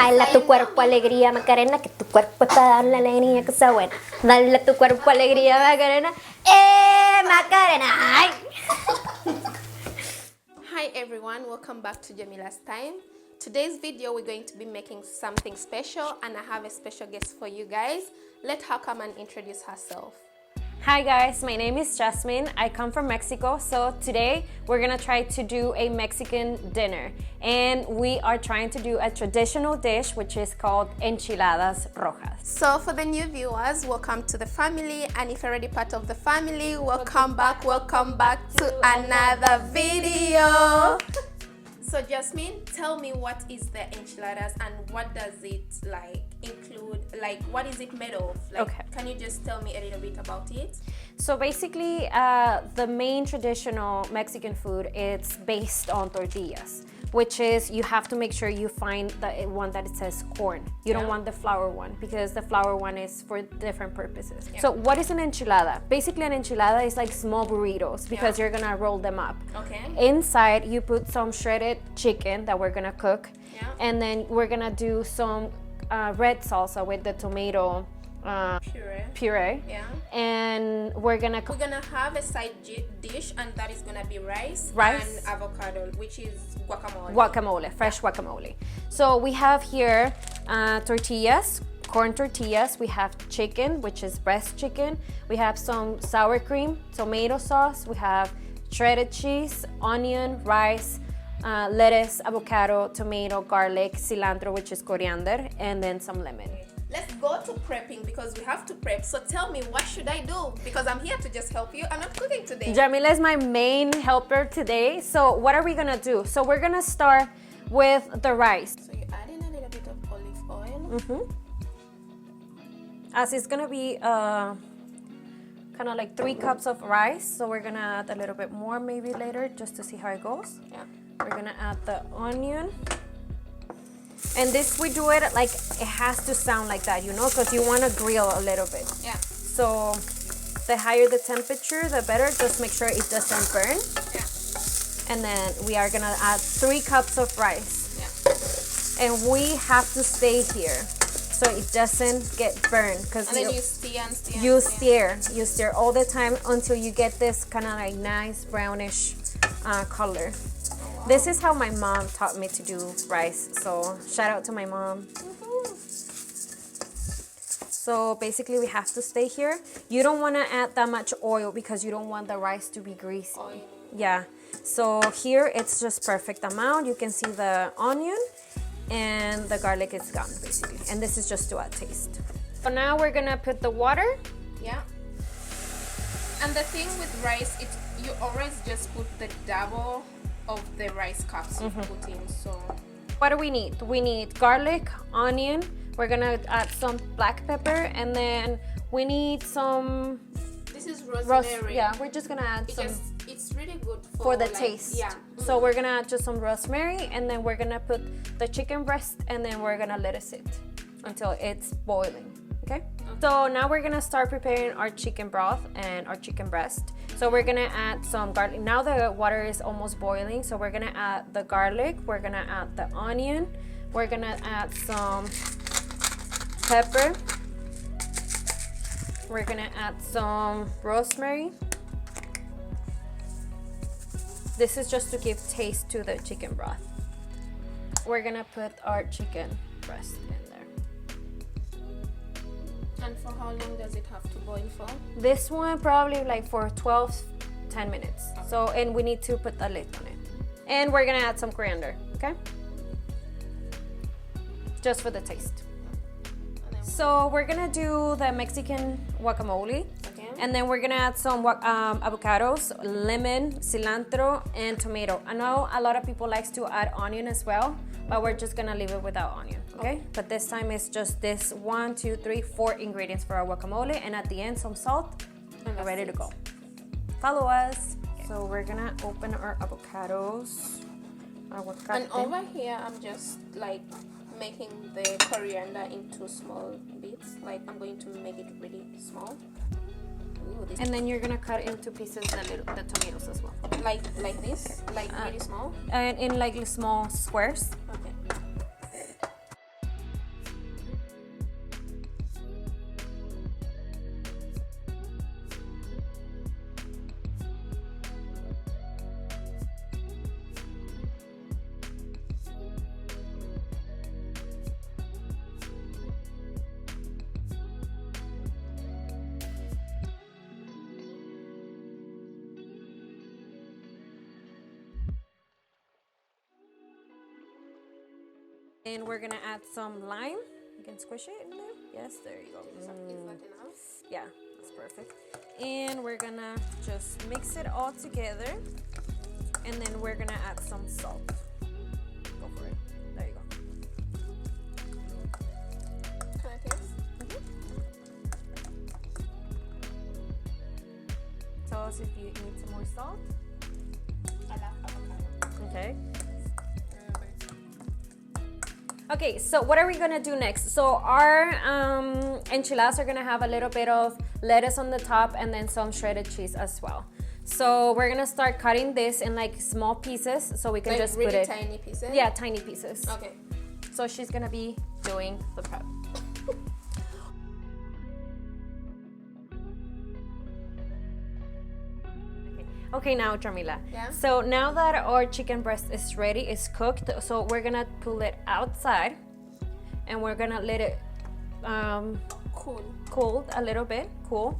Dale a tu cuerpo alegría, Macarena, que tu cuerpo es para darle alegría, cosa buena. Dale a tu cuerpo alegría, Macarena. Macarena! Ay. Hi everyone, welcome back to Jamila's Time. Today's video we're going to be making something special and I have a special guest for you guys. Let her come and introduce herself. Hi guys, my name is Jasmine. I come from Mexico, so today we're gonna try to do a Mexican dinner. And we are trying to do a traditional dish which is called Enchiladas Rojas. So for the new viewers, welcome to the family, and if you're already part of the family, welcome back to another video. So Jasmine, tell me, what is the enchiladas and what does it include? What is it made of? Okay. Can you just tell me a little bit about it? So basically, the main traditional Mexican food, it's based on tortillas, which is you have to make sure you find the one that it says corn. You don't want the flour one because the flour one is for different purposes. Yeah. So what is an enchilada? Basically, an enchilada is like small burritos because you're gonna roll them up. Okay. Inside, you put some shredded chicken that we're gonna cook, and then we're gonna do some red salsa with the tomato puree. Yeah. And we're gonna have a side dish, and that is gonna be rice and avocado, which is guacamole. Fresh guacamole. So we have here tortillas, corn tortillas. We have chicken, which is breast chicken. We have some sour cream, tomato sauce. We have shredded cheese, onion, rice, lettuce, avocado, tomato, garlic, cilantro, which is coriander, and then some lemon. Let's go to prepping because we have to prep. So tell me, what should I do? Because I'm here to just help you. I'm not cooking today. Jamila is my main helper today. So what are we gonna do? So we're gonna start with the rice. So you're adding a little bit of olive oil. As it's gonna be kind of like 3 cups of rice. So we're gonna add a little bit more maybe later just to see how it goes. Yeah. We're gonna add the onion. And this, we do it like it has to sound like that, you know, because you want to grill a little bit. Yeah. So the higher the temperature, the better. Just make sure it doesn't burn. Yeah. And then we are gonna add 3 cups of rice. Yeah. And we have to stay here so it doesn't get burned. And then you stir and stir. You stir all the time until you get this kind of like nice brownish color. This is how my mom taught me to do rice, so shout out to my mom. So basically we have to stay here. You don't want to add that much oil because you don't want the rice to be greasy. Oil. Yeah, so here it's just perfect amount. You can see the onion and the garlic is gone basically. And this is just to add taste. So now we're gonna put the water. Yeah. And the thing with rice, you always just put the double of the rice cups you put in. So what do we need? We need garlic, onion. We're gonna add some black pepper, and then we need some. This is rosemary. We're just gonna add some. It's really good for the taste. Yeah. So we're gonna add just some rosemary, and then we're gonna put the chicken breast, and then we're gonna let it sit until it's boiling. Okay? So now we're gonna start preparing our chicken broth and our chicken breast. So we're gonna add some garlic. Now the water is almost boiling, so we're gonna add the garlic, we're gonna add the onion, we're gonna add some pepper, we're gonna add some rosemary. This is just to give taste to the chicken broth. We're gonna put our chicken breast in there. And for how long does it have to boil for? This one probably like for 10 minutes. Okay. So, and we need to put the lid on it. And we're gonna add some coriander, okay? Just for the taste. So we're gonna do the Mexican guacamole. Okay. And then we're gonna add some avocados, lemon, cilantro, and tomato. I know a lot of people likes to add onion as well, but we're just gonna leave it without onion, okay? But this time it's just this 1, 2, 3, 4 ingredients for our guacamole, and at the end some salt, and we're ready to go. Follow us. Okay. So we're gonna open our avocados. And over here I'm just like making the coriander into small bits. Like I'm going to make it really small. Ooh, and then you're gonna cut into pieces the tomatoes as well. Like this? Like really small? And in like small squares. Okay. And we're gonna add some lime. You can squish it in there. Yes, there you go. Is that enough? Yeah, that's perfect. And we're gonna just mix it all together. And then we're gonna add some salt. Go for it. There you go. Can I taste? Tell us if you need some more salt. I love avocado. Okay. Okay, so what are we gonna do next? So our enchiladas are gonna have a little bit of lettuce on the top and then some shredded cheese as well. So we're gonna start cutting this in like small pieces so we can Like just really put it. tiny pieces? Yeah, tiny pieces. Okay. So she's gonna be doing the prep. Okay, now Jamila. Yeah? So now that our chicken breast is ready, it's cooked, so we're gonna pull it outside and we're gonna let it cool a little bit, cool.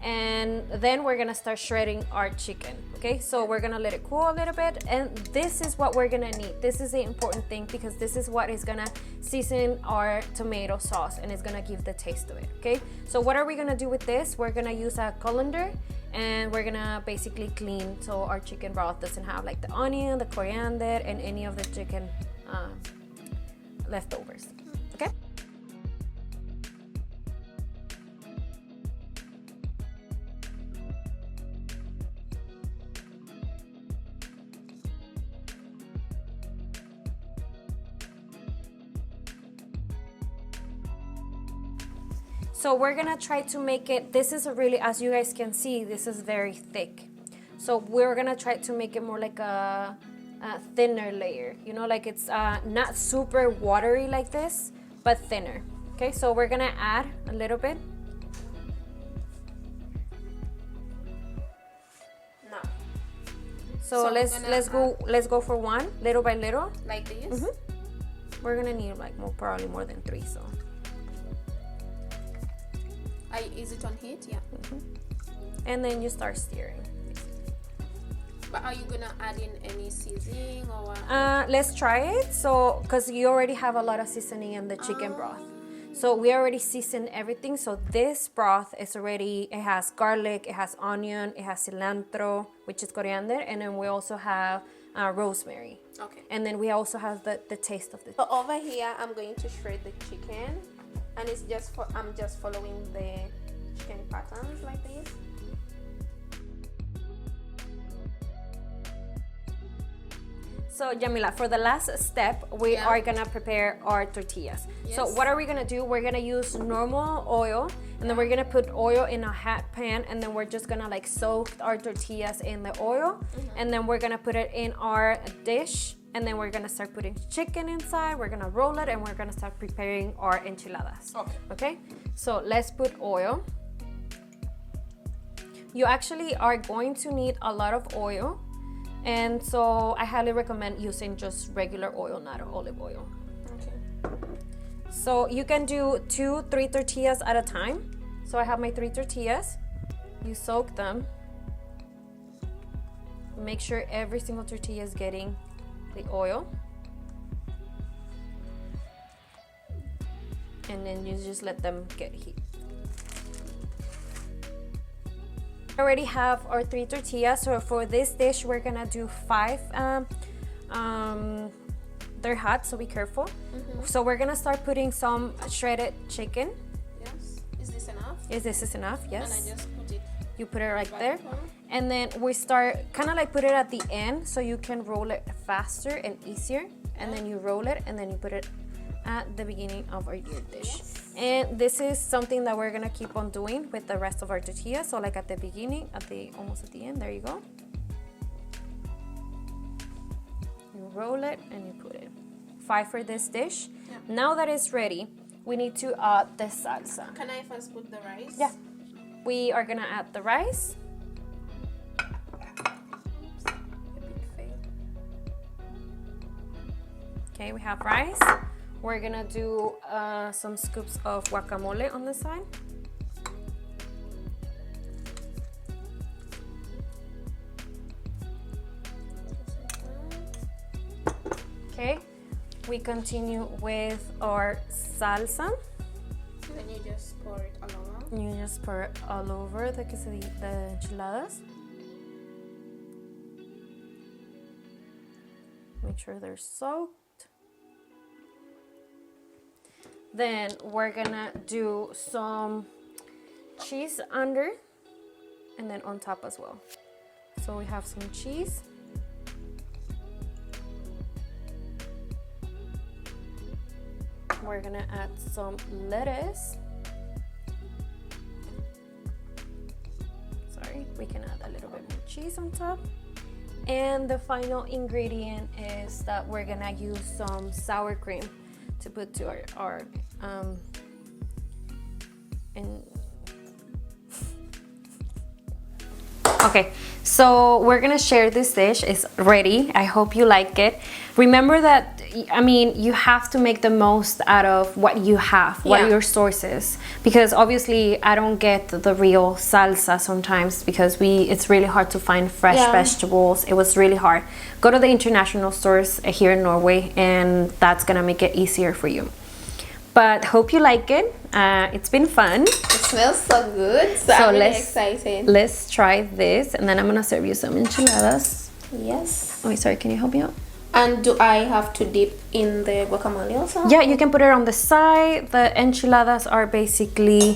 And then we're gonna start shredding our chicken. Okay, so we're gonna let it cool a little bit, and this is what we're gonna need. This is the important thing because this is what is gonna season our tomato sauce and it's gonna give the taste of it. Okay, so what are we gonna do with this? We're gonna use a colander and we're gonna basically clean so our chicken broth doesn't have like the onion, the coriander, and any of the chicken leftovers. Okay. So we're gonna try to make it, this is a really, as you guys can see, this is very thick. So we're gonna try to make it more like a thinner layer, you know, like it's not super watery like this, but thinner. Okay, so we're gonna add a little bit. No. So let's go for one, little by little. Like this? We're gonna need like probably more than 3, so. Is it on heat? Yeah. And then you start stirring. But are you gonna add in any seasoning or what? Let's try it. So, because you already have a lot of seasoning in the chicken broth. So we already seasoned everything. So this broth is already, it has garlic, it has onion, it has cilantro, which is coriander, and then we also have rosemary. Okay. And then we also have the taste of the. So over here, I'm going to shred the chicken, and it's just I'm just following the chicken patterns like this. So Jamila, for the last step, we are gonna prepare our tortillas. So what are we gonna do? We're gonna use normal oil, and then we're gonna put oil in a hot pan, and then we're just gonna like soak our tortillas in the oil, and then we're gonna put it in our dish, and then we're gonna start putting chicken inside. We're gonna roll it, and we're gonna start preparing our enchiladas. Okay? So let's put oil. You actually are going to need a lot of oil. And so I highly recommend using just regular oil, not olive oil. Okay. So you can do 2-3 tortillas at a time. So I have my 3 tortillas. You soak them. Make sure every single tortilla is getting the oil. And then you just let them get heat. Already have our 3 tortillas, so for this dish we're gonna do 5. They're hot, so be careful. So we're gonna start putting some shredded chicken. Yes. Is this enough? This is enough? Yes. And I just put it. You put it right there, and then we start kind of like put it at the end so you can roll it faster and easier. And then you roll it, and then you put it at the beginning of your dish. And this is something that we're gonna keep on doing with the rest of our tortillas. So like at the beginning, almost at the end, there you go. You roll it and you put it. 5 for this dish. Now that it's ready, we need to add the salsa. Can I first put the rice? Yeah. We are gonna add the rice. Okay, we have rice. We're gonna do some scoops of guacamole on the side. Okay, we we continue with our salsa. Then you just pour it all over. You just pour it all over the enchiladas. Make sure they're soaked. Then we're gonna do some cheese under and then on top as well. So we have some cheese. We're gonna add some lettuce. Sorry, we can add a little bit more cheese on top. And the final ingredient is that we're gonna use some sour cream to put to our Okay, so we're gonna share this dish. It's ready. I hope you like it. Remember that, I mean, you have to make the most out of what you have, what are your sources. Because obviously I don't get the real salsa sometimes because it's really hard to find fresh vegetables. It was really hard. Go to the international stores here in Norway and that's gonna make it easier for you. But hope you like it. It's been fun. It smells so good. So I'm really excited. Let's try this and then I'm gonna serve you some enchiladas. Yes. Oh, sorry, can you help me out? And do I have to dip in the guacamole also? Yeah, you can put it on the side. The enchiladas are basically,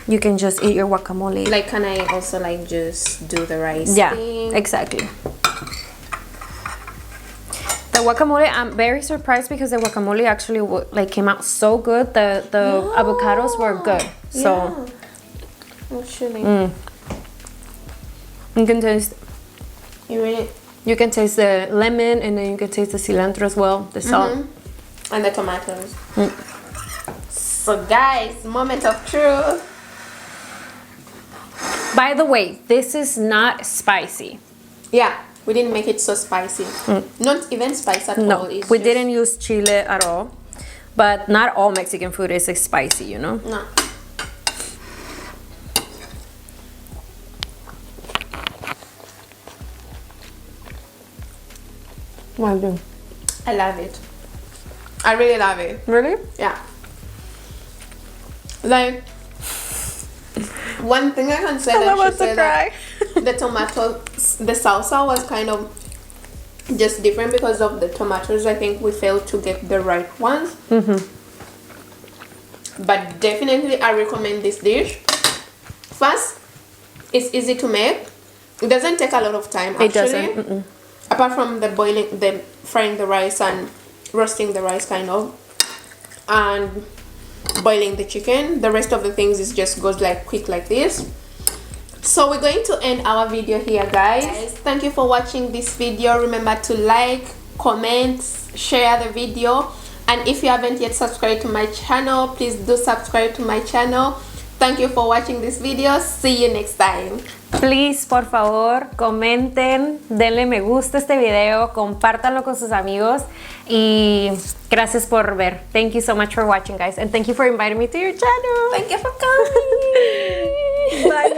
you can just eat your guacamole. Like, can I also like just do the rice thing? Yeah, exactly. The guacamole, I'm very surprised because the guacamole actually came out so good. The avocados were good. So, actually, you can taste. You can taste the lemon and then you can taste the cilantro as well, the salt. And the tomatoes. So guys, moment of truth. By the way, this is not spicy. Yeah, we didn't make it so spicy. Not even spicy at all. No, we didn't use chile at all. But not all Mexican food is spicy, you know? No. What do? I love it. I really love it. Really? Yeah. Like, one thing I can say that the tomato, the salsa was kind of just different because of the tomatoes. I think we failed to get the right ones. But definitely I recommend this dish. First, it's easy to make. It doesn't take a lot of time actually. It doesn't. Apart from the frying the rice and roasting the rice kind of, and boiling the chicken, the rest of the things is just goes like quick like this. So we're going to end our video here, guys. Thank you for watching this video. Remember to like, comment, share the video, and if you haven't yet subscribed to my channel, please do subscribe to my channel. Thank you for watching this video. See you next time. Please, por favor, comenten, denle me gusta a este video, compártanlo con sus amigos y gracias por ver. Thank you so much for watching, guys, and thank you for inviting me to your channel. Thank you for coming. Bye.